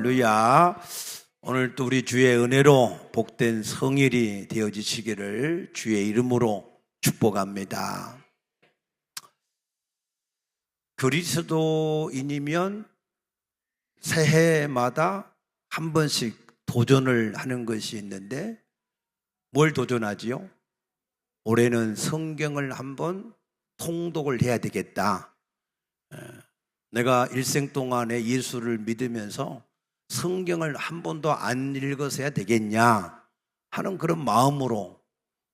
할렐루야. 오늘 또 우리 주의 은혜로 복된 성일이 되어지시기를 주의 이름으로 축복합니다. 그리스도인이면 새해마다 한 번씩 도전을 하는 것이 있는데 뭘 도전하지요? 올해는 성경을 한번 통독을 해야 되겠다. 내가 일생 동안에 예수를 믿으면서 성경을 한 번도 안 읽어서야 되겠냐 하는 그런 마음으로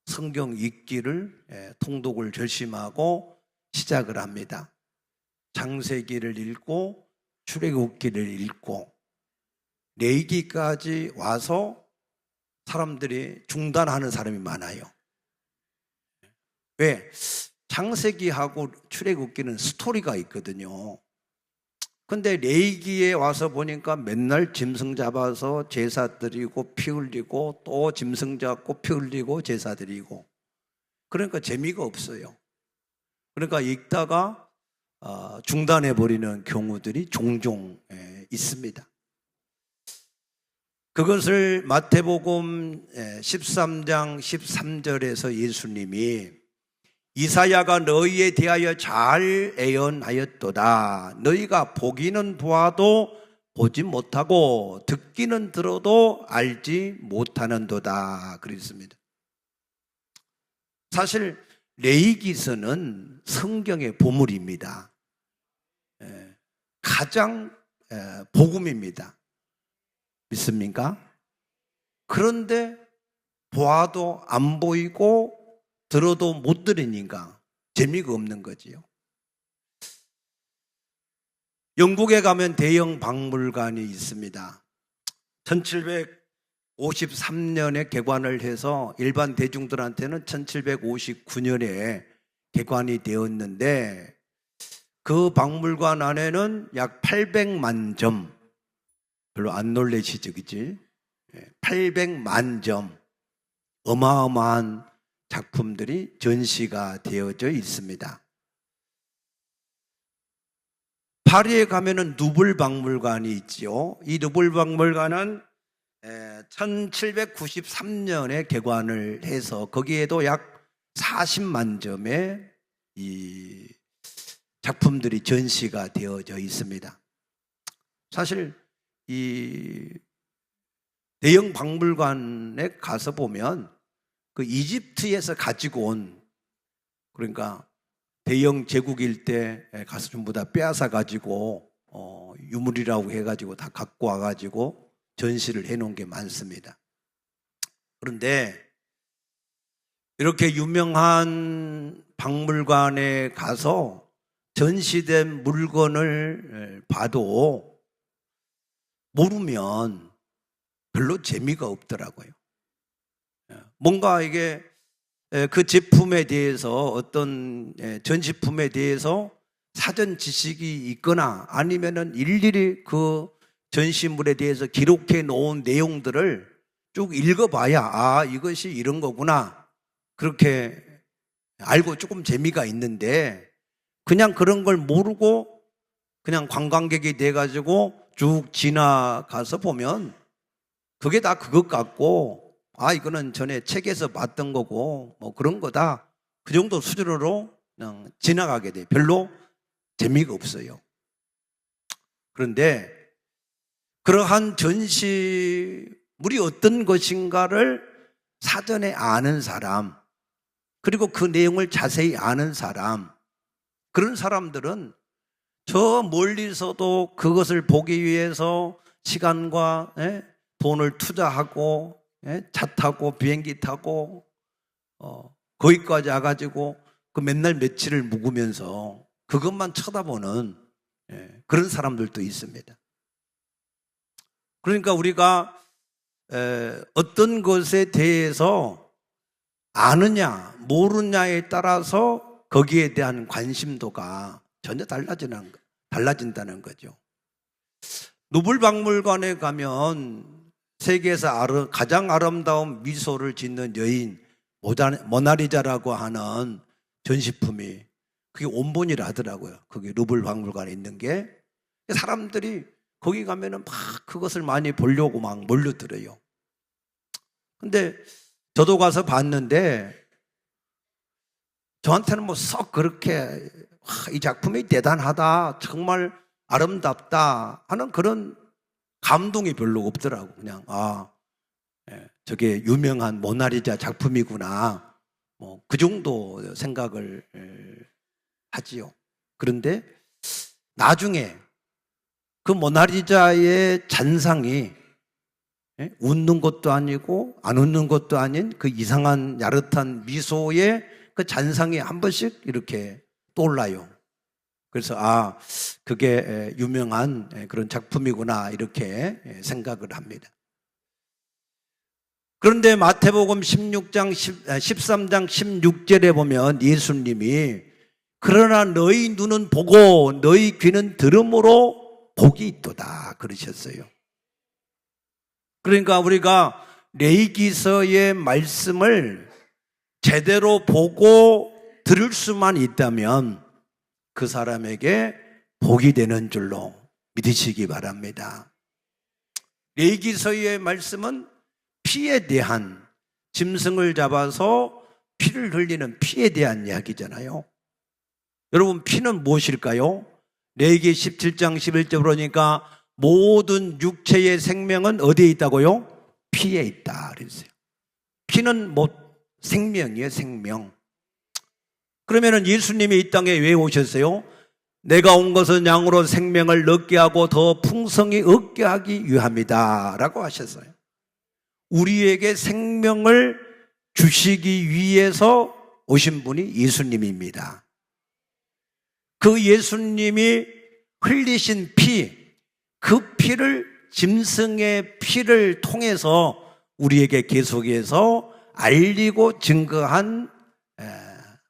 성경 읽기를 통독을 결심하고 시작을 합니다. 창세기를 읽고 출애굽기를 읽고 레위기까지 와서 사람들이 중단하는 사람이 많아요. 왜? 창세기하고 출애굽기는 스토리가 있거든요. 근데 레위기에 와서 보니까 맨날 짐승 잡아서 제사 드리고 피 흘리고 또 짐승 잡고 피 흘리고 제사 드리고, 그러니까 재미가 없어요. 그러니까 읽다가 중단해버리는 경우들이 종종 있습니다. 그것을 마태복음 13장 13절에서 예수님이 이사야가 너희에 대하여 잘 예언하였도다. 너희가 보기는 보아도 보지 못하고 듣기는 들어도 알지 못하는도다 그랬습니다. 사실 레위기서는 성경의 보물입니다. 가장 복음입니다. 믿습니까? 그런데 보아도 안 보이고 들어도 못 들으니까 재미가 없는 거지요. 영국에 가면 대형 박물관이 있습니다. 1753년에 개관을 해서 일반 대중들한테는 1759년에 개관이 되었는데 그 박물관 안에는 약 800만 점, 별로 안 놀라시죠, 그치? 800만 점, 어마어마한 작품들이 전시가 되어져 있습니다. 파리에 가면은 누블 박물관이 있지요. 이 누블 박물관은 1793년에 개관을 해서 거기에도 약 40만 점의 이 작품들이 전시가 되어져 있습니다. 사실 이 대형 박물관에 가서 보면 그 이집트에서 가지고 온, 그러니까 대영 제국일 때 가서 전부 다 빼앗아 가지고 유물이라고 해가지고 다 갖고 와가지고 전시를 해놓은 게 많습니다. 그런데 이렇게 유명한 박물관에 가서 전시된 물건을 봐도 모르면 별로 재미가 없더라고요. 뭔가 이게 그 제품에 대해서 어떤 전시품에 대해서 사전 지식이 있거나 아니면은 일일이 그 전시물에 대해서 기록해 놓은 내용들을 쭉 읽어봐야 이것이 이런 거구나 그렇게 알고 조금 재미가 있는데 그냥 그런 걸 모르고 그냥 관광객이 돼가지고 쭉 지나가서 보면 그게 다 그것 같고 이거는 전에 책에서 봤던 거고 뭐 그런 거다, 그 정도 수준으로 그냥 지나가게 돼요. 별로 재미가 없어요. 그런데 그러한 전시물이 어떤 것인가를 사전에 아는 사람, 그리고 그 내용을 자세히 아는 사람, 그런 사람들은 저 멀리서도 그것을 보기 위해서 시간과 돈을 투자하고 차 타고 비행기 타고 거기까지 와가지고 그 맨날 며칠을 묵으면서 그것만 쳐다보는 그런 사람들도 있습니다. 그러니까 우리가 어떤 것에 대해서 아느냐 모르냐에 따라서 거기에 대한 관심도가 전혀 달라진다는 거죠. 누블 박물관에 가면 세계에서 가장 아름다운 미소를 짓는 여인 모나리자라고 하는 전시품이 그게 원본이라 하더라고요. 그게 루블 박물관에 있는 게 사람들이 거기 가면은 막 그것을 많이 보려고 막 몰려들어요. 근데 저도 가서 봤는데 저한테는 뭐 썩 그렇게 이 작품이 대단하다, 정말 아름답다 하는 그런 감동이 별로 없더라고. 그냥 저게 유명한 모나리자 작품이구나, 뭐 그 정도 생각을 하지요. 그런데 나중에 그 모나리자의 잔상이 웃는 것도 아니고 안 웃는 것도 아닌 그 이상한 야릇한 미소의 그 잔상이 한 번씩 이렇게 떠올라요. 그래서 그게 유명한 그런 작품이구나 이렇게 생각을 합니다. 그런데 마태복음 13장 16절에 보면 예수님이 그러나 너희 눈은 보고 너희 귀는 들음으로 복이 있도다 그러셨어요. 그러니까 우리가 레위기서의 말씀을 제대로 보고 들을 수만 있다면 그 사람에게 복이 되는 줄로 믿으시기 바랍니다. 레위기서의 말씀은 피에 대한, 짐승을 잡아서 피를 흘리는 피에 대한 이야기잖아요. 여러분, 피는 무엇일까요? 레위기 17장 11절 보니까 모든 육체의 생명은 어디에 있다고요? 피에 있다 그랬어요. 피는 생명이에요, 생명. 그러면은 예수님이 이 땅에 왜 오셨어요? 내가 온 것은 양으로 생명을 얻게 하고 더 풍성히 얻게 하기 위함이다 라고 하셨어요. 우리에게 생명을 주시기 위해서 오신 분이 예수님입니다. 그 예수님이 흘리신 피, 그 피를, 짐승의 피를 통해서 우리에게 계속해서 알리고 증거한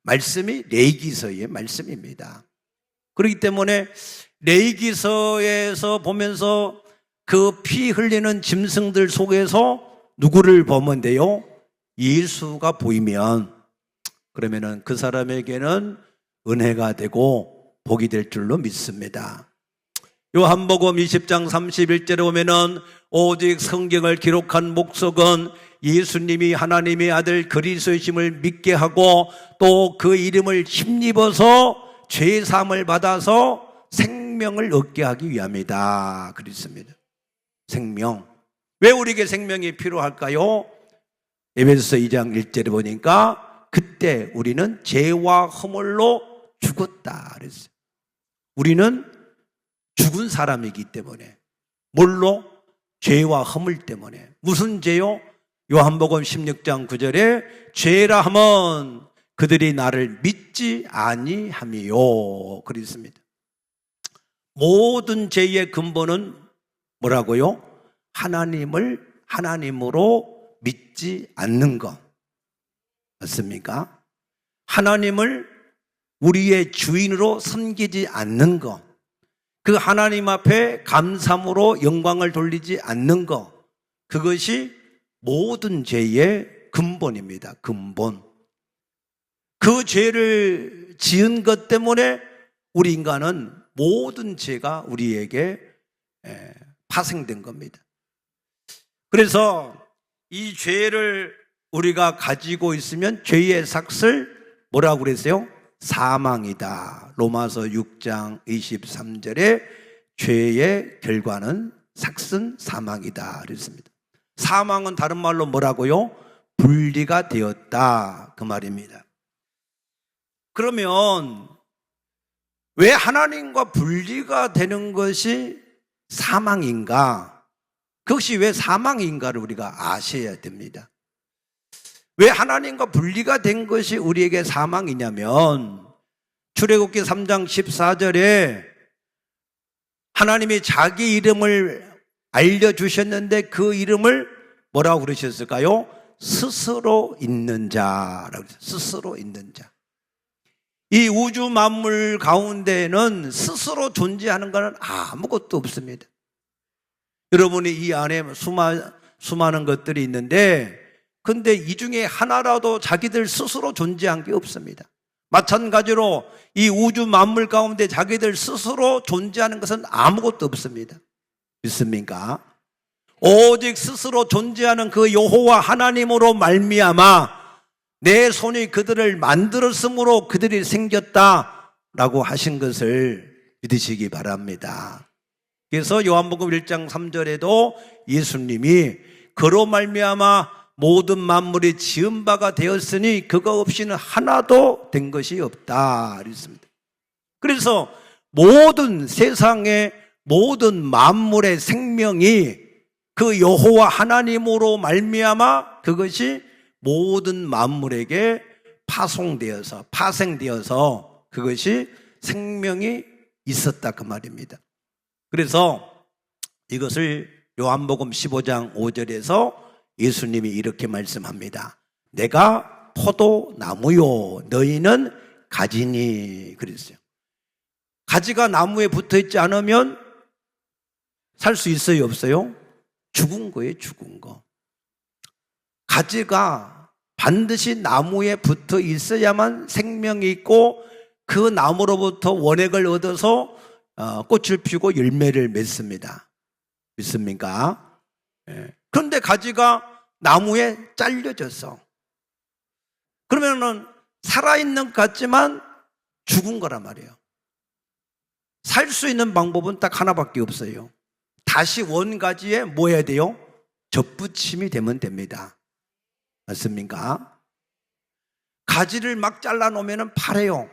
말씀이 레위기서의 말씀입니다. 그렇기 때문에 레위기서에서 보면서 그 피 흘리는 짐승들 속에서 누구를 보면 돼요? 예수가 보이면 그러면은 그 사람에게는 은혜가 되고 복이 될 줄로 믿습니다. 요한복음 20장 31절에 보면은 오직 성경을 기록한 목적은 예수님이 하나님의 아들 그리스도이심을 믿게 하고 또 그 이름을 힘입어서 죄 사함을 받아서 생명을 얻게 하기 위함이다 그랬습니다. 생명. 왜 우리에게 생명이 필요할까요? 에베소서 2장 1절에 보니까 그때 우리는 죄와 허물로 죽었다 그랬어요. 우리는 죽은 사람이기 때문에. 뭘로? 죄와 허물 때문에. 무슨 죄요? 요한복음 16장 9절에 죄라 하면 그들이 나를 믿지 아니함이요 그랬습니다. 모든 죄의 근본은 뭐라고요? 하나님으로 믿지 않는 것. 맞습니까? 하나님을 우리의 주인으로 섬기지 않는 것. 그 하나님 앞에 감사함으로 영광을 돌리지 않는 것. 그것이 모든 죄의 근본입니다. 근본. 그 죄를 지은 것 때문에 우리 인간은 모든 죄가 우리에게 파생된 겁니다. 그래서 이 죄를 우리가 가지고 있으면 죄의 삭슬 뭐라고 그랬어요? 사망이다. 로마서 6장 23절에 죄의 결과는 삭슨 사망이다 그랬습니다. 사망은 다른 말로 뭐라고요? 분리가 되었다 그 말입니다. 그러면 왜 하나님과 분리가 되는 것이 사망인가? 그것이 왜 사망인가를 우리가 아셔야 됩니다. 왜 하나님과 분리가 된 것이 우리에게 사망이냐면 출애굽기 3장 14절에 하나님이 자기 이름을 알려주셨는데 그 이름을 뭐라고 그러셨을까요? 스스로 있는 자라고 그랬어요. 스스로 있는 자. 이 우주 만물 가운데는 스스로 존재하는 것은 아무것도 없습니다. 여러분이 이 안에 수많은 것들이 있는데 근데 이 중에 하나라도 자기들 스스로 존재한 게 없습니다. 마찬가지로 이 우주 만물 가운데 자기들 스스로 존재하는 것은 아무것도 없습니다. 믿습니까? 오직 스스로 존재하는 그 여호와 하나님으로 말미암아 내 손이 그들을 만들었으므로 그들이 생겼다라고 하신 것을 믿으시기 바랍니다. 그래서 요한복음 1장 3절에도 예수님이 그로 말미암아 모든 만물이 지은 바가 되었으니 그거 없이는 하나도 된 것이 없다 그랬습니다. 그래서 모든 세상의 모든 만물의 생명이 그 여호와 하나님으로 말미암아 그것이 모든 만물에게 파생되어서 그것이 생명이 있었다 그 말입니다. 그래서 이것을 요한복음 15장 5절에서 예수님이 이렇게 말씀합니다. 내가 포도나무요 너희는 가지니 그랬어요. 가지가 나무에 붙어있지 않으면 살 수 있어요 없어요? 죽은 거예요 죽은 거. 가지가 반드시 나무에 붙어 있어야만 생명이 있고 그 나무로부터 원액을 얻어서 꽃을 피우고 열매를 맺습니다. 믿습니까? 그런데 가지가 나무에 잘려졌어. 그러면은 살아있는 것 같지만 죽은 거란 말이에요. 살 수 있는 방법은 딱 하나밖에 없어요. 다시 원가지에 뭐 해야 돼요? 접붙임이 되면 됩니다. 맞습니까? 가지를 막 잘라놓으면 파래요.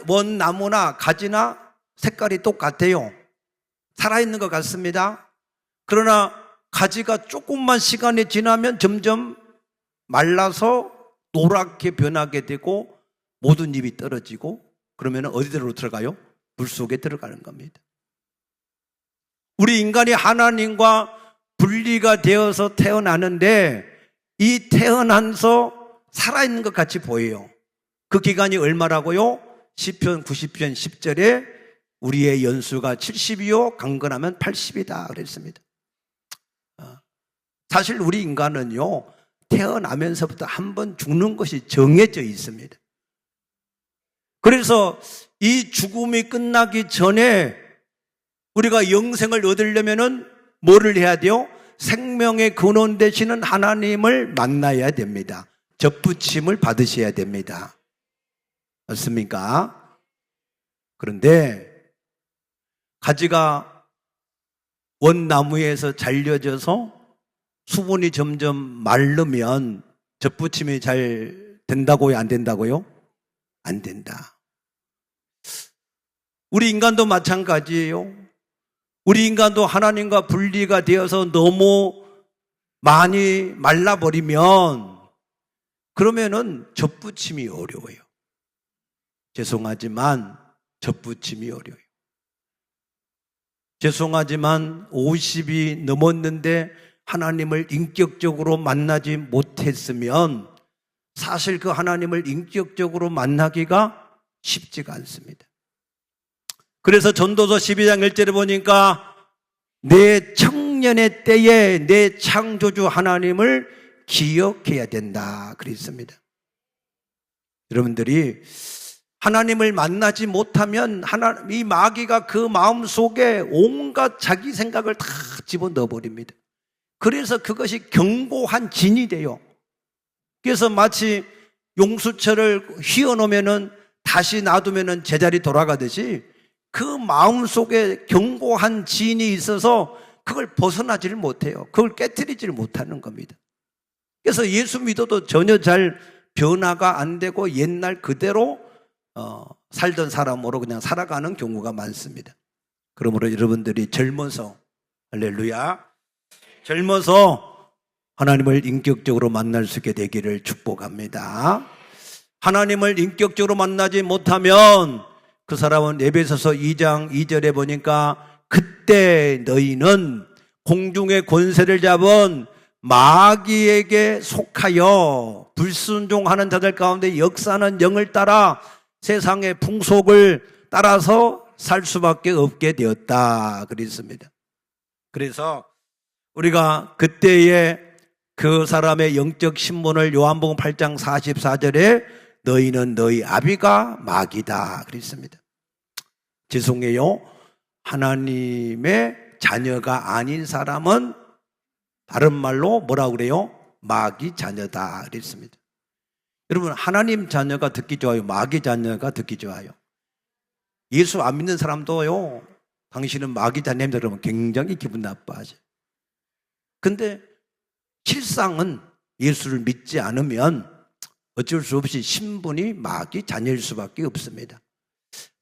원나무나 가지나 색깔이 똑같아요. 살아있는 것 같습니다. 그러나 가지가 조금만 시간이 지나면 점점 말라서 노랗게 변하게 되고 모든 잎이 떨어지고 그러면 어디로 들어가요? 물 속에 들어가는 겁니다. 우리 인간이 하나님과 분리가 되어서 태어나는데 이 태어나서 살아있는 것 같이 보여요. 그 기간이 얼마라고요? 시편 90편 10절에 우리의 연수가 70이요 강건하면 80이다 그랬습니다. 사실 우리 인간은요 태어나면서부터 한 번 죽는 것이 정해져 있습니다. 그래서 이 죽음이 끝나기 전에 우리가 영생을 얻으려면은 뭐를 해야 돼요? 생명의 근원 되시는 하나님을 만나야 됩니다. 접붙임을 받으셔야 됩니다. 맞습니까? 그런데 가지가 원나무에서 잘려져서 수분이 점점 마르면 접붙임이 잘 된다고요? 안 된다고요? 안 된다. 우리 인간도 마찬가지예요. 우리 인간도 하나님과 분리가 되어서 너무 많이 말라버리면 그러면은 접붙임이 어려워요. 죄송하지만 접붙임이 어려워요. 죄송하지만 50이 넘었는데 하나님을 인격적으로 만나지 못했으면 사실 그 하나님을 인격적으로 만나기가 쉽지가 않습니다. 그래서 전도서 12장 1절에 보니까 내 청년의 때에 내 창조주 하나님을 기억해야 된다 그랬습니다. 여러분들이 하나님을 만나지 못하면 이 마귀가 그 마음속에 온갖 자기 생각을 다 집어넣어 버립니다. 그래서 그것이 견고한 진이 돼요. 그래서 마치 용수철을 휘어놓으면 다시 놔두면 제자리 돌아가듯이 그 마음속에 견고한 진이 있어서 그걸 벗어나지를 못해요. 그걸 깨트리지를 못하는 겁니다. 그래서 예수 믿어도 전혀 잘 변화가 안 되고 옛날 그대로 살던 사람으로 그냥 살아가는 경우가 많습니다. 그러므로 여러분들이 젊어서 할렐루야 젊어서 하나님을 인격적으로 만날 수 있게 되기를 축복합니다. 하나님을 인격적으로 만나지 못하면 그 사람은 에베소서 2장 2절에 보니까 그때 너희는 공중의 권세를 잡은 마귀에게 속하여 불순종하는 자들 가운데 역사하는 영을 따라 세상의 풍속을 따라서 살 수밖에 없게 되었다 그랬습니다. 그래서 우리가 그때의 그 사람의 영적 신분을 요한복음 8장 44절에 너희는 너희 아비가 마귀다 그랬습니다. 죄송해요. 하나님의 자녀가 아닌 사람은 다른 말로 뭐라고 그래요? 마귀 자녀다 그랬습니다. 여러분, 하나님 자녀가 듣기 좋아요? 마귀 자녀가 듣기 좋아요? 예수 안 믿는 사람도요, 당신은 마귀 자녀입니다 그러면 굉장히 기분 나빠하죠. 근데 실상은 예수를 믿지 않으면 어쩔 수 없이 신분이 마귀 자녀일 수밖에 없습니다.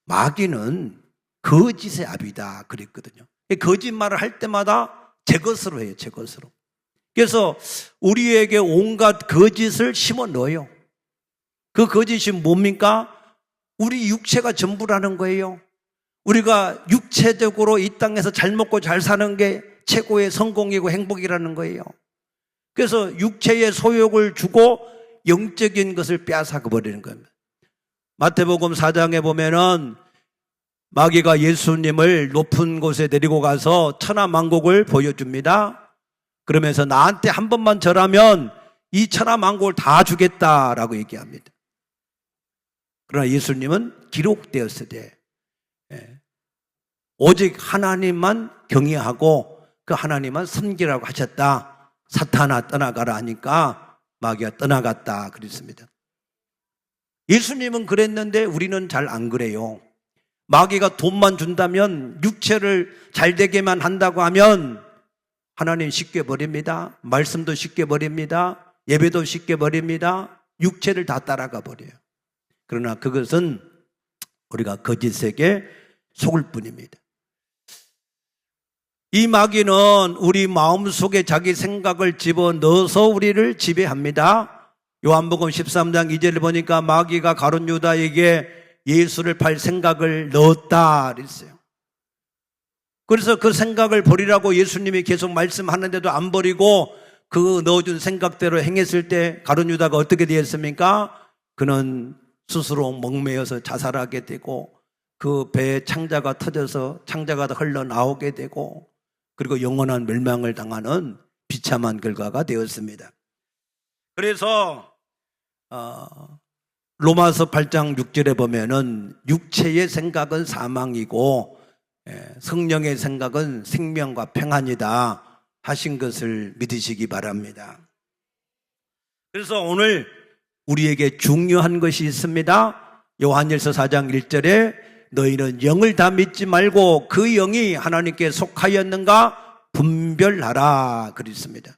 마귀는 거짓의 아비다 그랬거든요. 거짓말을 할 때마다 제 것으로 해요, 제 것으로. 그래서 우리에게 온갖 거짓을 심어 넣어요. 그 거짓이 뭡니까? 우리 육체가 전부라는 거예요. 우리가 육체적으로 이 땅에서 잘 먹고 잘 사는 게 최고의 성공이고 행복이라는 거예요. 그래서 육체의 소욕을 주고 영적인 것을 빼앗아 버리는 겁니다. 마태복음 4장에 보면은 마귀가 예수님을 높은 곳에 데리고 가서 천하만국을 보여줍니다. 그러면서 나한테 한 번만 절하면 이 천하만국을 다 주겠다라고 얘기합니다. 그러나 예수님은 기록되었으되 오직 하나님만 경외하고 그 하나님만 섬기라고 하셨다. 사탄아 떠나가라 하니까 마귀가 떠나갔다 그랬습니다. 예수님은 그랬는데 우리는 잘 안 그래요. 마귀가 돈만 준다면, 육체를 잘 되게만 한다고 하면 하나님 쉽게 버립니다. 말씀도 쉽게 버립니다. 예배도 쉽게 버립니다. 육체를 다 따라가 버려요. 그러나 그것은 우리가 거짓에게 속을 뿐입니다. 이 마귀는 우리 마음속에 자기 생각을 집어넣어서 우리를 지배합니다. 요한복음 13장 2절을 보니까 마귀가 가룟 유다에게 예수를 팔 생각을 넣었다 그랬어요. 그래서 그 생각을 버리라고 예수님이 계속 말씀하는데도 안 버리고 그 넣어준 생각대로 행했을 때 가룟 유다가 어떻게 되었습니까? 그는 스스로 목매어서 자살하게 되고 그 배에 창자가 터져서 창자가 흘러나오게 되고 그리고 영원한 멸망을 당하는 비참한 결과가 되었습니다. 그래서 로마서 8장 6절에 보면은 육체의 생각은 사망이고 성령의 생각은 생명과 평안이다 하신 것을 믿으시기 바랍니다. 그래서 오늘 우리에게 중요한 것이 있습니다. 요한일서 4장 1절에 너희는 영을 다 믿지 말고 그 영이 하나님께 속하였는가 분별하라 그랬습니다.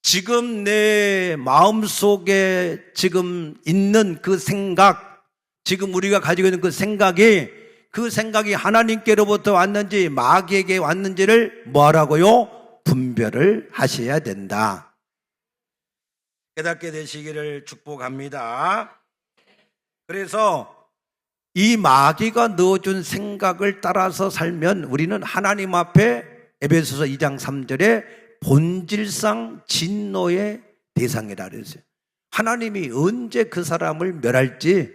지금 내 마음속에 지금 있는 그 생각, 지금 우리가 가지고 있는 그 생각이 하나님께로부터 왔는지 마귀에게 왔는지를 뭐하라고요? 분별을 하셔야 된다. 깨닫게 되시기를 축복합니다. 그래서 이 마귀가 넣어준 생각을 따라서 살면 우리는 하나님 앞에 에베소서 2장 3절에 본질상 진노의 대상이라 그랬어요. 하나님이 언제 그 사람을 멸할지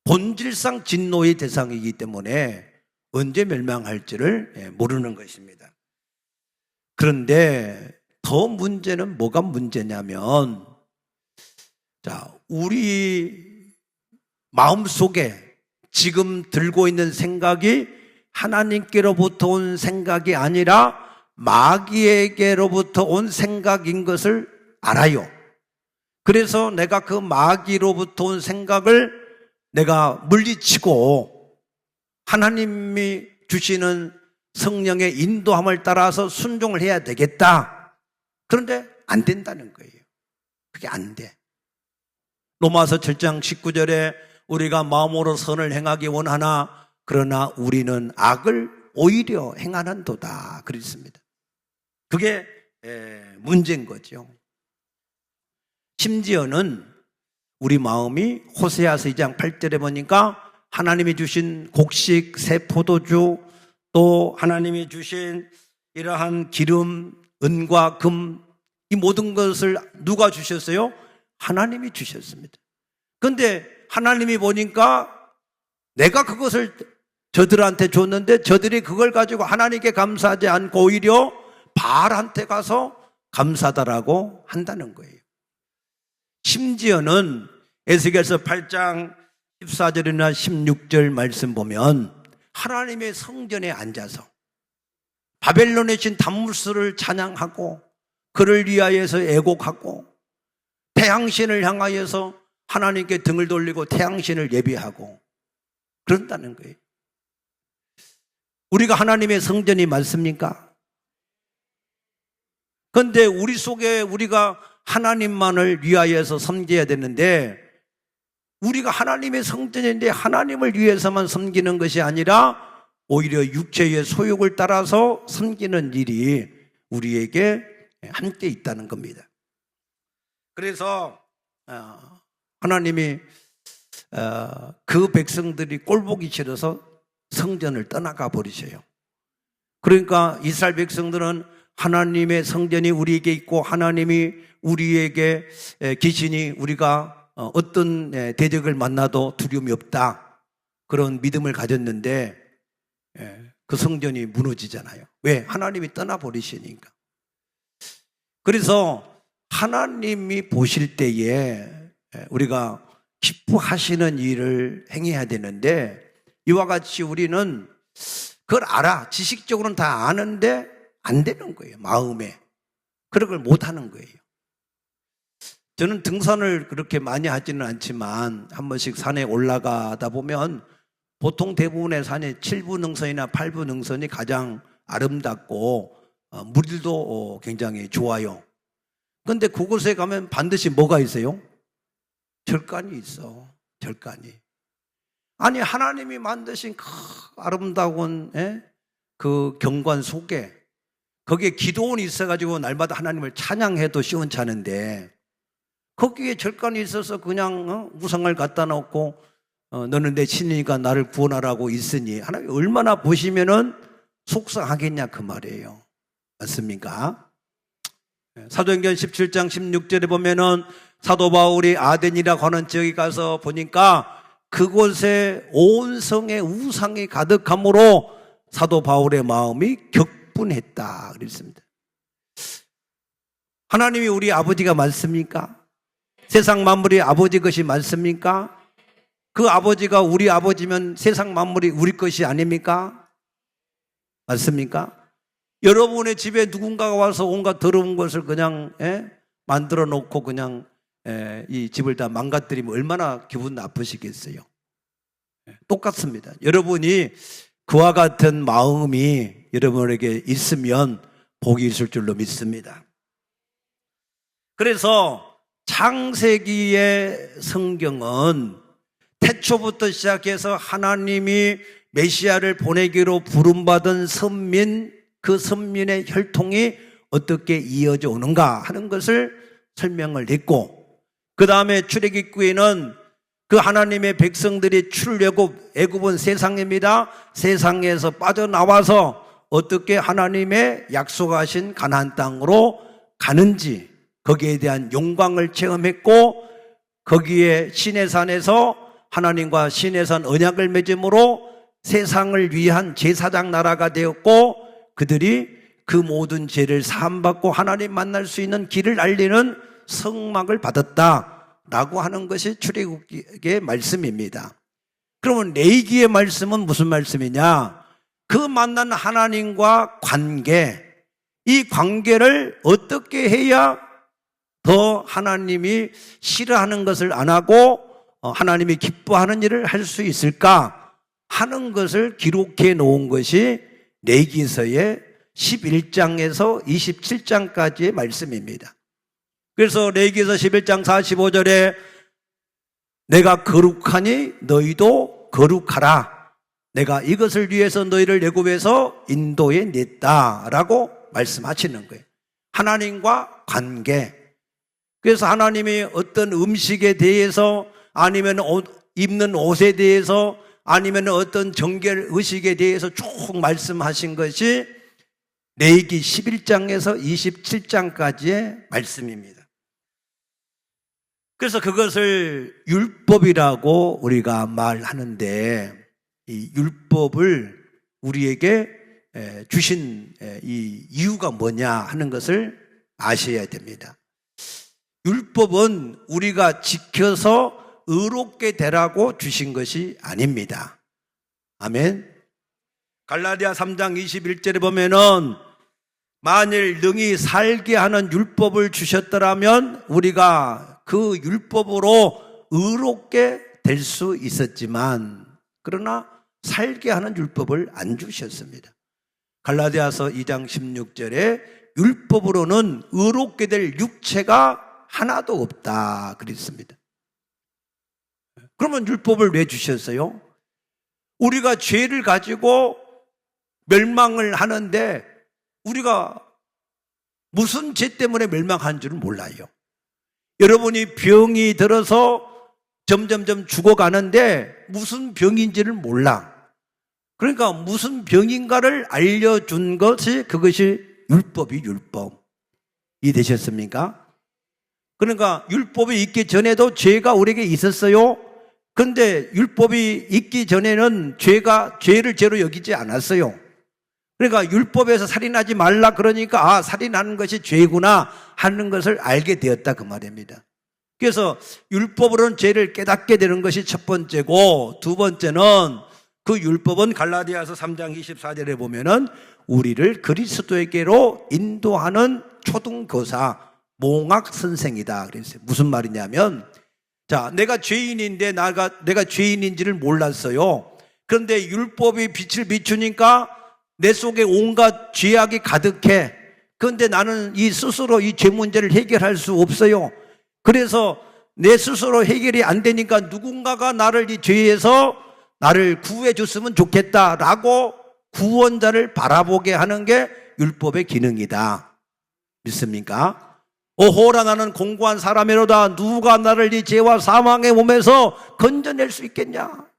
본질상 진노의 대상이기 때문에 언제 멸망할지를 모르는 것입니다. 그런데 더 문제는 뭐가 문제냐면, 자, 우리 마음속에 지금 들고 있는 생각이 하나님께로부터 온 생각이 아니라 마귀에게로부터 온 생각인 것을 알아요. 그래서 내가 그 마귀로부터 온 생각을 내가 물리치고 하나님이 주시는 성령의 인도함을 따라서 순종을 해야 되겠다. 그런데 안 된다는 거예요. 그게 안 돼. 로마서 7장 19절에 우리가 마음으로 선을 행하기 원하나 그러나 우리는 악을 오히려 행하는도다 그랬습니다. 그게 문제인 거죠. 심지어는 우리 마음이 호세아서 2장 8절에 보니까 하나님이 주신 곡식, 새 포도주, 또 하나님이 주신 이러한 기름, 은과 금, 이 모든 것을 누가 주셨어요? 하나님이 주셨습니다. 그런데 하나님이 보니까 내가 그것을 저들한테 줬는데 저들이 그걸 가지고 하나님께 감사하지 않고 오히려 바알한테 가서 감사하다라고 한다는 거예요. 심지어는 에스겔서 8장 14절이나 16절 말씀 보면 하나님의 성전에 앉아서 바벨론의 신 담무스를 찬양하고 그를 위하여서 애곡하고 태양신을 향하여서 하나님께 등을 돌리고 태양신을 예배하고 그런다는 거예요. 우리가 하나님의 성전이 맞습니까? 그런데 우리 속에 우리가 하나님만을 위하여서 섬겨야 되는데 우리가 하나님의 성전인데 하나님을 위해서만 섬기는 것이 아니라 오히려 육체의 소욕을 따라서 섬기는 일이 우리에게 함께 있다는 겁니다. 그래서 하나님이 그 백성들이 꼴보기 싫어서 성전을 떠나가 버리셔요. 그러니까 이스라엘 백성들은 하나님의 성전이 우리에게 있고 하나님이 우리에게 계시니 우리가 어떤 대적을 만나도 두려움이 없다, 그런 믿음을 가졌는데 그 성전이 무너지잖아요. 왜? 하나님이 떠나버리시니까. 그래서 하나님이 보실 때에 우리가 기뻐하시는 일을 행해야 되는데 이와 같이 우리는 그걸 알아. 지식적으로는 다 아는데 안 되는 거예요. 마음에. 그런 걸 못 하는 거예요. 저는 등산을 그렇게 많이 하지는 않지만 한 번씩 산에 올라가다 보면 보통 대부분의 산이 7부 능선이나 8부 능선이 가장 아름답고 물도 굉장히 좋아요. 그런데 그곳에 가면 반드시 뭐가 있어요? 절간이 있어. 절간이. 아니 하나님이 만드신 그 아름다운 그 경관 속에 거기에 기도원이 있어가지고 날마다 하나님을 찬양해도 시원찮은데 거기에 절간이 있어서 그냥 우상을 갖다 놓고 너는 내 신이니까 나를 구원하라고 있으니 하나님 얼마나 보시면은 속상하겠냐 그 말이에요. 맞습니까? 사도행전 17장 16절에 보면은 사도 바울이 아덴이라고 하는 지역에 가서 보니까 그곳에 온 성에 우상이 가득하므로 사도 바울의 마음이 격분했다 그랬습니다. 하나님이 우리 아버지가 맞습니까? 세상 만물이 아버지 것이 맞습니까? 그 아버지가 우리 아버지면 세상 만물이 우리 것이 아닙니까? 맞습니까? 여러분의 집에 누군가가 와서 온갖 더러운 것을 그냥 만들어 놓고 그냥 이 집을 다 망가뜨리면 얼마나 기분 나쁘시겠어요? 똑같습니다. 여러분이 그와 같은 마음이 여러분에게 있으면 복이 있을 줄로 믿습니다. 그래서 창세기의 성경은 태초부터 시작해서 하나님이 메시아를 보내기로 부름받은 선민, 그 선민의 혈통이 어떻게 이어져 오는가 하는 것을 설명을 했고, 그 다음에 출애굽기에는 그 하나님의 백성들이 출애굽, 애굽은 세상입니다. 세상에서 빠져나와서 어떻게 하나님의 약속하신 가나안 땅으로 가는지 거기에 대한 영광을 체험했고, 거기에 시내산에서 하나님과 시내산 언약을 맺음으로 세상을 위한 제사장 나라가 되었고, 그들이 그 모든 죄를 사함받고 하나님 만날 수 있는 길을 알리는 성막을 받았다라고 하는 것이 출애굽기의 말씀입니다. 그러면 레위기의 말씀은 무슨 말씀이냐? 그 만난 하나님과 관계, 이 관계를 어떻게 해야 더 하나님이 싫어하는 것을 안 하고 하나님이 기뻐하는 일을 할 수 있을까 하는 것을 기록해 놓은 것이 레위기서의 11장에서 27장까지의 말씀입니다. 그래서 레위기서 11장 45절에 내가 거룩하니 너희도 거룩하라. 내가 이것을 위해서 너희를 애굽에서 인도해 냈다라고 말씀하시는 거예요. 하나님과 관계. 그래서 하나님이 어떤 음식에 대해서 아니면 입는 옷에 대해서 아니면 어떤 정결 의식에 대해서 쭉 말씀하신 것이 레위기 11장에서 27장까지의 말씀입니다. 그래서 그것을 율법이라고 우리가 말하는데, 이 율법을 우리에게 주신 이 이유가 뭐냐 하는 것을 아셔야 됩니다. 율법은 우리가 지켜서 의롭게 되라고 주신 것이 아닙니다. 아멘. 갈라디아 3장 21절에 보면은 만일 능히 살게 하는 율법을 주셨더라면 우리가 그 율법으로 의롭게 될 수 있었지만 그러나 살게 하는 율법을 안 주셨습니다. 갈라디아서 2장 16절에 율법으로는 의롭게 될 육체가 하나도 없다 그랬습니다. 그러면 율법을 왜 주셨어요? 우리가 죄를 가지고 멸망을 하는데 우리가 무슨 죄 때문에 멸망한 줄은 몰라요. 여러분이 병이 들어서 점점점 죽어가는데 무슨 병인지를 몰라. 그러니까 무슨 병인가를 알려준 것이 그것이 율법이 율법. 이해되셨습니까? 그러니까 율법이 있기 전에도 죄가 우리에게 있었어요. 그런데 율법이 있기 전에는 죄를 죄로 여기지 않았어요. 그러니까 율법에서 살인하지 말라 그러니까 살인하는 것이 죄구나 하는 것을 알게 되었다 그 말입니다. 그래서 율법으로는 죄를 깨닫게 되는 것이 첫 번째고, 두 번째는 그 율법은 갈라디아서 3장 24절에 보면은 우리를 그리스도에게로 인도하는 초등교사, 몽학 선생이다 그랬어요. 무슨 말이냐면, 자, 내가 죄인인데 내가 죄인인지를 몰랐어요. 그런데 율법이 빛을 비추니까 내 속에 온갖 죄악이 가득해. 그런데 나는 스스로 이 죄 문제를 해결할 수 없어요. 그래서 내 스스로 해결이 안 되니까 누군가가 나를 이 죄에서 나를 구해 줬으면 좋겠다라고 구원자를 바라보게 하는 게 율법의 기능이다. 믿습니까? 오호라 나는 공고한 사람이로다. 누가 나를 이 죄와 사망의 몸에서 건져낼 수 있겠냐?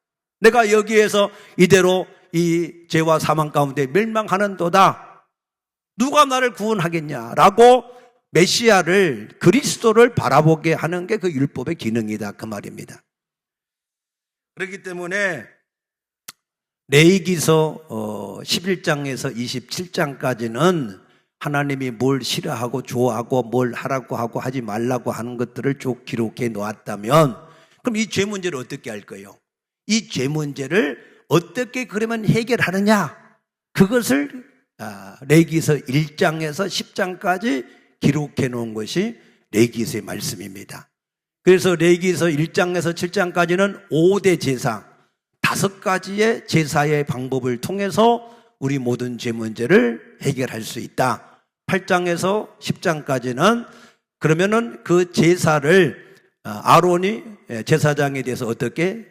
내가 여기에서 이대로 이 죄와 사망 가운데 멸망하는도다. 누가 나를 구원하겠냐라고 메시아를, 그리스도를 바라보게 하는 게 그 율법의 기능이다 그 말입니다. 그렇기 때문에 레위기서 11장에서 27장까지는 하나님이 뭘 싫어하고 좋아하고 뭘 하라고 하고 하지 말라고 하는 것들을 쭉 기록해 놓았다면, 그럼 이 죄 문제를 어떻게 할 거예요? 이 죄 문제를 어떻게 그러면 해결하느냐? 그것을 레위기서 1장에서 10장까지 기록해 놓은 것이 레위기서의 말씀입니다. 그래서 레위기서 1장에서 7장까지는 5대 제사, 5가지의 제사의 방법을 통해서 우리 모든 죄 문제를 해결할 수 있다. 8장에서 10장까지는 그러면은 그 제사를 아론이 제사장에 대해서 어떻게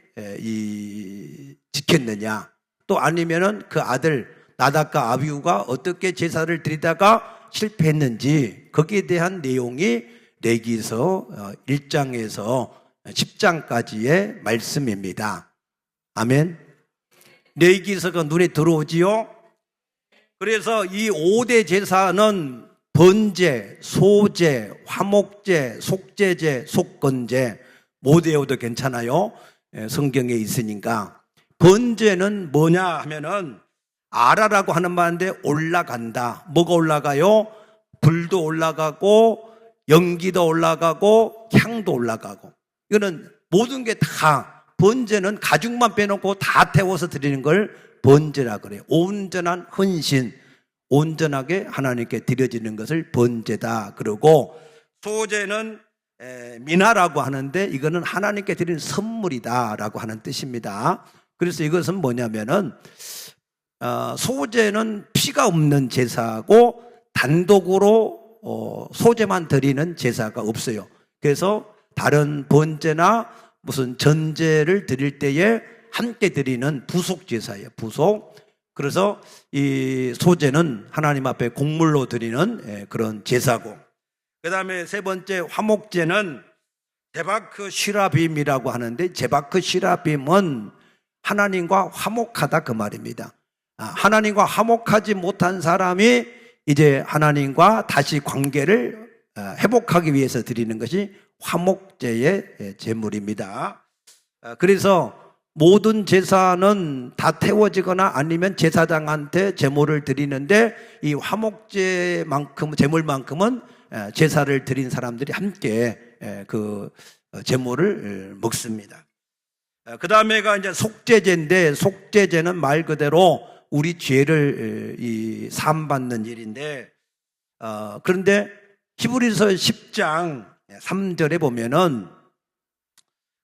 지켰느냐, 또 아니면은 그 아들 나답과 아비후가 어떻게 제사를 드리다가 실패했는지, 거기에 대한 내용이 레위기서 1장에서 10장까지의 말씀입니다. 아멘. 레위기서가 눈에 들어오지요? 그래서 이 5대 제사는 번제, 소제, 화목제, 속제제, 속건제, 못 외워도 괜찮아요. 성경에 있으니까. 번제는 뭐냐 하면은 아라라고 하는 말인데 올라간다. 뭐가 올라가요? 불도 올라가고 연기도 올라가고 향도 올라가고. 이거는 모든 게 다, 번제는 가죽만 빼놓고 다 태워서 드리는 걸 번제라 그래요. 온전한 헌신, 온전하게 하나님께 드려지는 것을 번제다 그러고, 소제는 미나라고 하는데 이거는 하나님께 드리는 선물이다라고 하는 뜻입니다. 그래서 이것은 뭐냐면은 소제는 피가 없는 제사고 단독으로 소제만 드리는 제사가 없어요. 그래서 다른 번제나 무슨 전제를 드릴 때에 함께 드리는 부속 제사예요. 부속. 그래서 이 소제는 하나님 앞에 곡물로 드리는 그런 제사고, 그 다음에 세 번째 화목제는 제바크 시라빔이라고 하는데, 제바크 시라빔은 하나님과 화목하다 그 말입니다. 하나님과 화목하지 못한 사람이 이제 하나님과 다시 관계를 회복하기 위해서 드리는 것이 화목제의 제물입니다. 그래서 모든 제사는 다 태워지거나 아니면 제사장한테 제물을 드리는데, 이 화목제만큼, 제물만큼은 제사를 드린 사람들이 함께 그 제물을 먹습니다. 그 다음에가 이제 속제제인데, 속제제는 말 그대로 우리 죄를 사함받는 일인데, 그런데 히브리서 10장 3절에 보면은,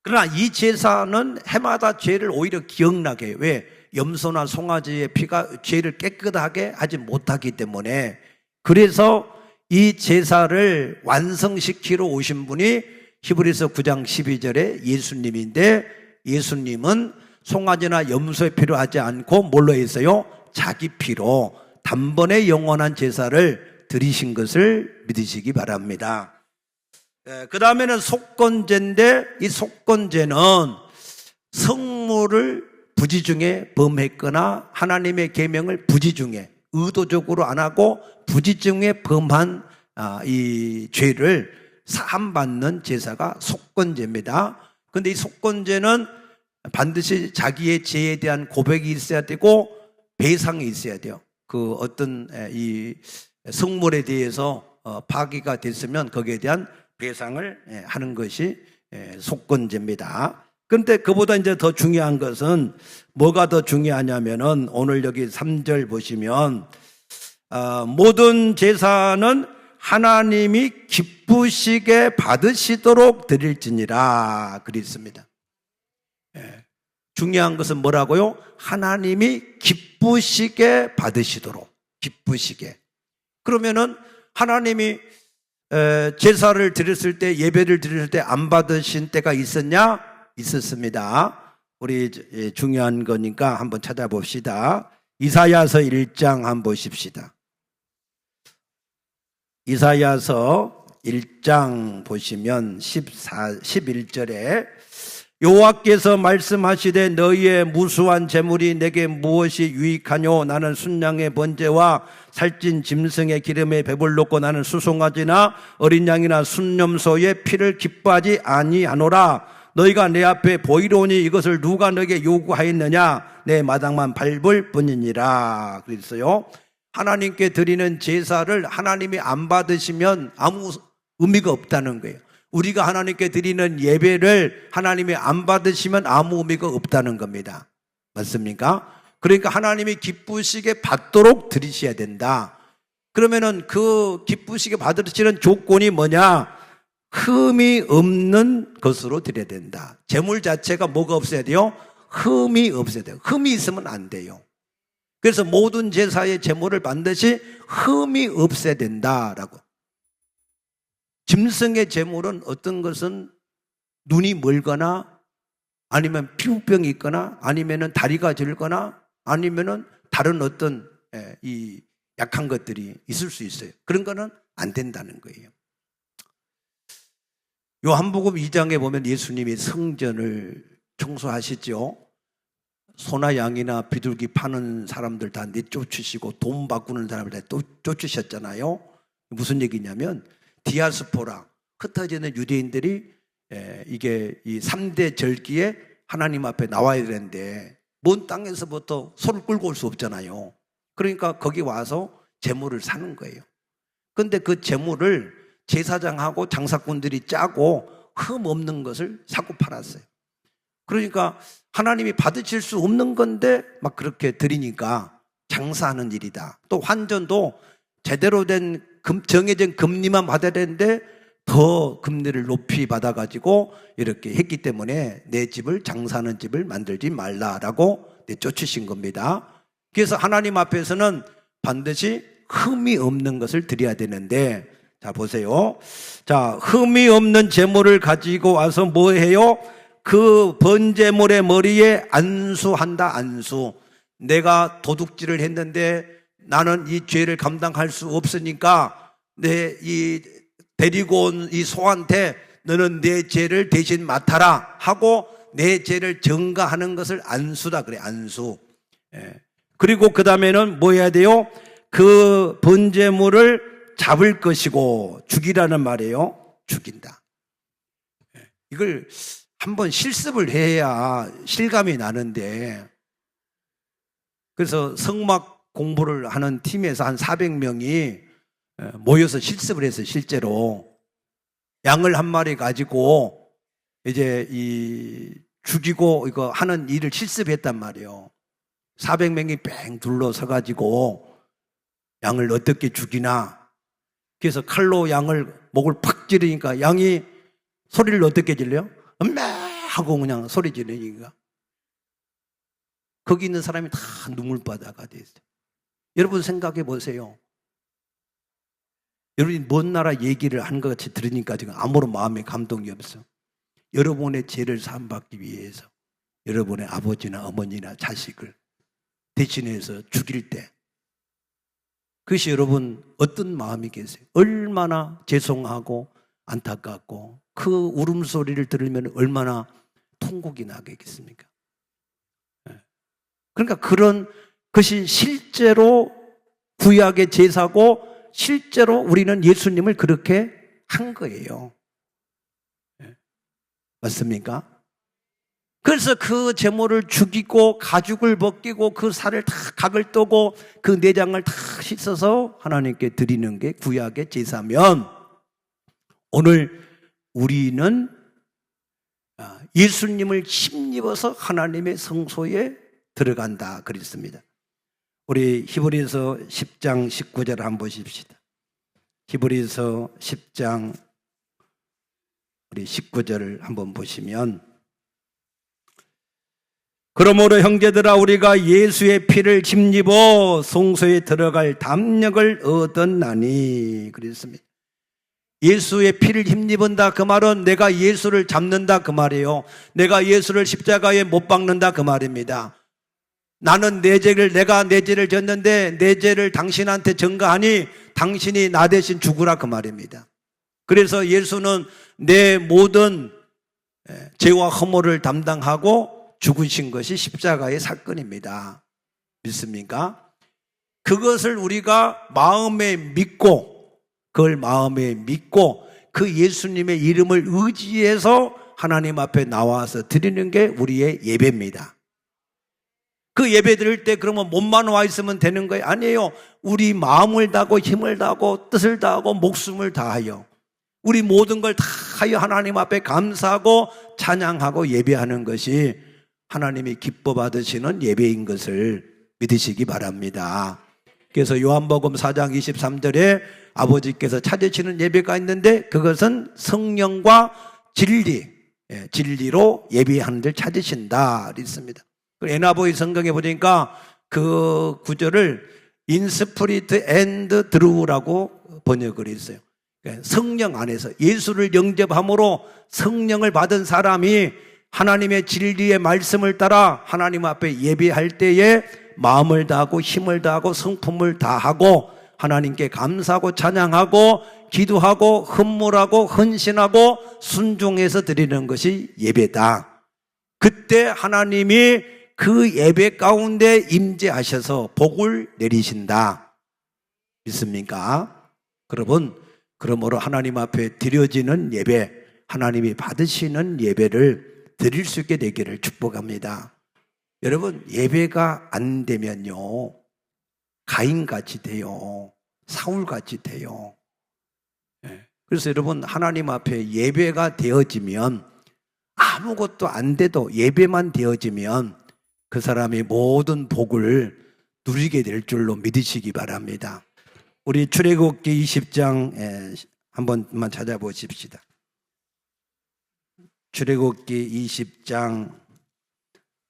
그러나 이 제사는 해마다 죄를 오히려 기억나게 해요. 왜? 염소나 송아지의 피가 죄를 깨끗하게 하지 못하기 때문에. 그래서 이 제사를 완성시키러 오신 분이 히브리서 9장 12절에 예수님인데, 예수님은 송아지나 염소의 피로 하지 않고 뭘로 했어요? 자기 피로 단번에 영원한 제사를 드리신 것을 믿으시기 바랍니다. 그 다음에는 속건제인데, 이 속건제는 성물을 부지중에 범했거나 하나님의 계명을 부지중에 의도적으로 안 하고 부지중에 범한 이 죄를 사함받는 제사가 속건제입니다. 그런데 이 속건제는 반드시 자기의 죄에 대한 고백이 있어야 되고 배상이 있어야 돼요. 그 어떤 이 성물에 대해서 파기가 됐으면 거기에 대한 배상을 하는 것이 속건제입니다. 그런데 그보다 이제 더 중요한 것은 뭐가 더 중요하냐면은 오늘 여기 3절 보시면 모든 제사는 하나님이 기쁘시게 받으시도록 드릴지니라 그랬습니다. 중요한 것은 뭐라고요? 하나님이 기쁘시게 받으시도록. 기쁘시게. 그러면은 하나님이 제사를 드렸을 때, 예배를 드렸을 때 안 받으신 때가 있었냐? 있었습니다. 우리 중요한 거니까 한번 찾아봅시다. 이사야서 1장 한번 보십시다. 이사야서 1장 보시면 11절에 여호와께서 말씀하시되 너희의 무수한 재물이 내게 무엇이 유익하뇨? 나는 순양의 번제와 살찐 짐승의 기름에 배불렀고 나는 수송아지나 어린 양이나 순염소의 피를 기뻐하지 아니하노라. 너희가 내 앞에 보이로니 이것을 누가 너에게 요구하였느냐? 내 마당만 밟을 뿐이니라. 그랬어요. 하나님께 드리는 제사를 하나님이 안 받으시면 아무 의미가 없다는 거예요. 우리가 하나님께 드리는 예배를 하나님이 안 받으시면 아무 의미가 없다는 겁니다. 맞습니까? 그러니까 하나님이 기쁘시게 받도록 드리셔야 된다. 그러면은 그 기쁘시게 받으시는 조건이 뭐냐? 흠이 없는 것으로 드려야 된다. 제물 자체가 뭐가 없어야 돼요? 흠이 없어야 돼요. 흠이 있으면 안 돼요. 그래서 모든 제사의 제물을 반드시 흠이 없어야 된다라고. 짐승의 제물은 어떤 것은 눈이 멀거나 아니면 피부병이 있거나 아니면은 다리가 절거나 아니면은 다른 어떤 이 약한 것들이 있을 수 있어요. 그런 거는 안 된다는 거예요. 요한복음 2장에 보면 예수님이 성전을 청소하시죠. 소나 양이나 비둘기 파는 사람들 다 내쫓으시고 돈 바꾸는 사람들 다 쫓으셨잖아요. 무슨 얘기냐면 디아스포라, 흩어지는 유대인들이 이게 이 3대 절기에 하나님 앞에 나와야 되는데 먼 땅에서부터 소를 끌고 올 수 없잖아요. 그러니까 거기 와서 제물을 사는 거예요. 그런데 그 제물을 제사장하고 장사꾼들이 짜고 흠 없는 것을 사고 팔았어요. 그러니까 하나님이 받으실 수 없는 건데 막 그렇게 드리니까 장사하는 일이다. 또 환전도 제대로 된 정해진 금리만 받아야 되는데 더 금리를 높이 받아가지고 이렇게 했기 때문에 내 집을 장사하는 집을 만들지 말라라고 내쫓으신 겁니다. 그래서 하나님 앞에서는 반드시 흠이 없는 것을 드려야 되는데, 자 보세요. 자, 흠이 없는 제물을 가지고 와서 뭐 해요? 그 번제물의 머리에 안수한다. 안수. 내가 도둑질을 했는데 나는 이 죄를 감당할 수 없으니까 내 이 데리고 온 이 소한테 너는 내 죄를 대신 맡아라 하고 내 죄를 전가하는 것을 안수다 그래. 안수. 그리고 그 다음에는 뭐 해야 돼요? 그 번제물을 잡을 것이고 죽이라는 말이에요. 죽인다. 이걸 한번 실습을 해야 실감이 나는데, 그래서 성막 공부를 하는 팀에서 한 400명이 모여서 실습을 했어요. 실제로 양을 한 마리 가지고 이제 이 죽이고 이거 하는 일을 실습했단 말이에요. 400명이 뺑 둘러서가지고 양을 어떻게 죽이나. 그래서 칼로 양을 목을 팍 찌르니까 양이 소리를 어떻게 질러요? 엄매 하고 그냥 소리 지르니까 거기 있는 사람이 다 눈물바다가 됐어요. 여러분 생각해 보세요. 여러분이 먼 나라 얘기를 한 것 같이 들으니까 지금 아무런 마음에 감동이 없어. 여러분의 죄를 사함받기 위해서 여러분의 아버지나 어머니나 자식을 대신해서 죽일 때 그것이 여러분 어떤 마음이겠어요? 얼마나 죄송하고 안타깝고 그 울음소리를 들으면 얼마나 통곡이 나겠습니까? 그러니까 그런 것이 실제로 구약의 제사고 실제로 우리는 예수님을 그렇게 한 거예요. 맞습니까? 그래서 그 제물을 죽이고 가죽을 벗기고 그 살을 다 각을 떠고 그 내장을 다 씻어서 하나님께 드리는 게 구약의 제사면 오늘 우리는 예수님을 힘입어서 하나님의 성소에 들어간다 그랬습니다. 우리 히브리서 10장 19절 한번 보십시다. 히브리서 10장 우리 19절을 한번 보시면 그러므로 형제들아 우리가 예수의 피를 힘입어 성소에 들어갈 담력을 얻었나니 그랬습니다. 예수의 피를 힘입은다 그 말은 내가 예수를 잡는다 그 말이에요. 내가 예수를 십자가에 못 박는다 그 말입니다. 나는 내가 내 죄를 졌는데 내 죄를 당신한테 전가하니 당신이 나 대신 죽으라 그 말입니다. 그래서 예수는 내 모든 죄와 허물을 담당하고 죽으신 것이 십자가의 사건입니다. 믿습니까? 그것을 우리가 마음에 믿고 그걸 마음에 믿고 그 예수님의 이름을 의지해서 하나님 앞에 나와서 드리는 게 우리의 예배입니다. 그 예배 드릴 때 그러면 몸만 와 있으면 되는 거예요? 아니에요. 우리 마음을 다하고 힘을 다하고 뜻을 다하고 목숨을 다하여 우리 모든 걸 다하여 하나님 앞에 감사하고 찬양하고 예배하는 것이 하나님이 기뻐 받으시는 예배인 것을 믿으시기 바랍니다. 그래서 요한복음 4장 23절에 아버지께서 찾으시는 예배가 있는데 그것은 성령과 진리로 예배하는 데를 찾으신다 그랬습니다. NIV 성경에 보니까 그 구절을 In Spirit and Truth라고 번역을 했어요. 성령 안에서 예수를 영접함으로 성령을 받은 사람이 하나님의 진리의 말씀을 따라 하나님 앞에 예배할 때에 마음을 다하고 힘을 다하고 성품을 다하고 하나님께 감사하고 찬양하고 기도하고 헌물하고 헌신하고 순종해서 드리는 것이 예배다. 그때 하나님이 그 예배 가운데 임재하셔서 복을 내리신다. 믿습니까? 여러분, 그러므로 하나님 앞에 드려지는 예배, 하나님이 받으시는 예배를 드릴 수 있게 되기를 축복합니다. 여러분, 예배가 안 되면요 가인같이 돼요. 사울같이 돼요. 그래서 여러분, 하나님 앞에 예배가 되어지면 아무것도 안 돼도 예배만 되어지면 그 사람이 모든 복을 누리게 될 줄로 믿으시기 바랍니다. 우리 출애굽기 20장 한 번만 찾아보십시다. 출애굽기 20장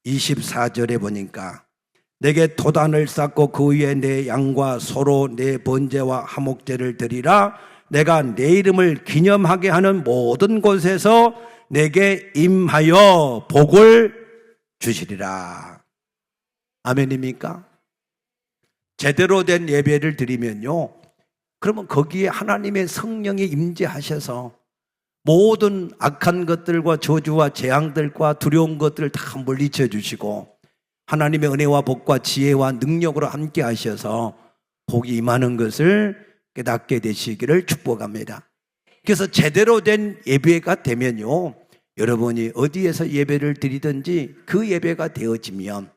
24절에 보니까 내게 도단을 쌓고 그 위에 내 양과 소로 내 번제와 화목제를 드리라. 내가 내 이름을 기념하게 하는 모든 곳에서 내게 임하여 복을 주시리라. 아멘입니까? 제대로 된 예배를 드리면요, 그러면 거기에 하나님의 성령이 임재하셔서 모든 악한 것들과 저주와 재앙들과 두려운 것들을 다 물리쳐 주시고 하나님의 은혜와 복과 지혜와 능력으로 함께 하셔서 복이 임하는 것을 깨닫게 되시기를 축복합니다. 그래서 제대로 된 예배가 되면요, 여러분이 어디에서 예배를 드리든지 그 예배가 되어지면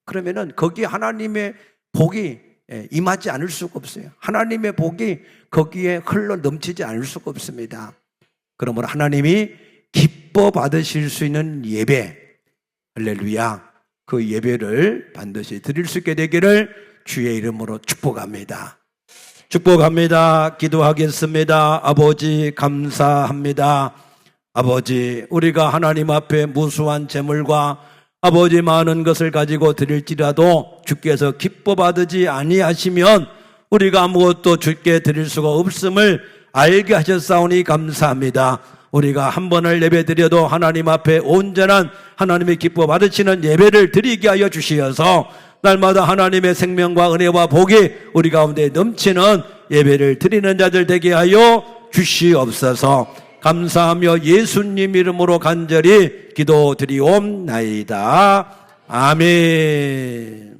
그러면은 거기에 하나님의 복이 임하지 않을 수가 없어요. 하나님의 복이 거기에 흘러 넘치지 않을 수가 없습니다. 그러므로 하나님이 기뻐 받으실 수 있는 예배, 할렐루야, 그 예배를 반드시 드릴 수 있게 되기를 주의 이름으로 축복합니다. 축복합니다. 기도하겠습니다. 아버지 감사합니다. 아버지, 우리가 하나님 앞에 무수한 재물과 아버지 많은 것을 가지고 드릴지라도 주께서 기뻐 받으지 아니하시면 우리가 아무것도 주께 드릴 수가 없음을 알게 하셨사오니 감사합니다. 우리가 한 번을 예배 드려도 하나님 앞에 온전한 하나님의 기뻐 받으시는 예배를 드리게 하여 주시어서 날마다 하나님의 생명과 은혜와 복이 우리 가운데 넘치는 예배를 드리는 자들 되게 하여 주시옵소서. 감사하며 예수님 이름으로 간절히 기도드리옵나이다. 아멘.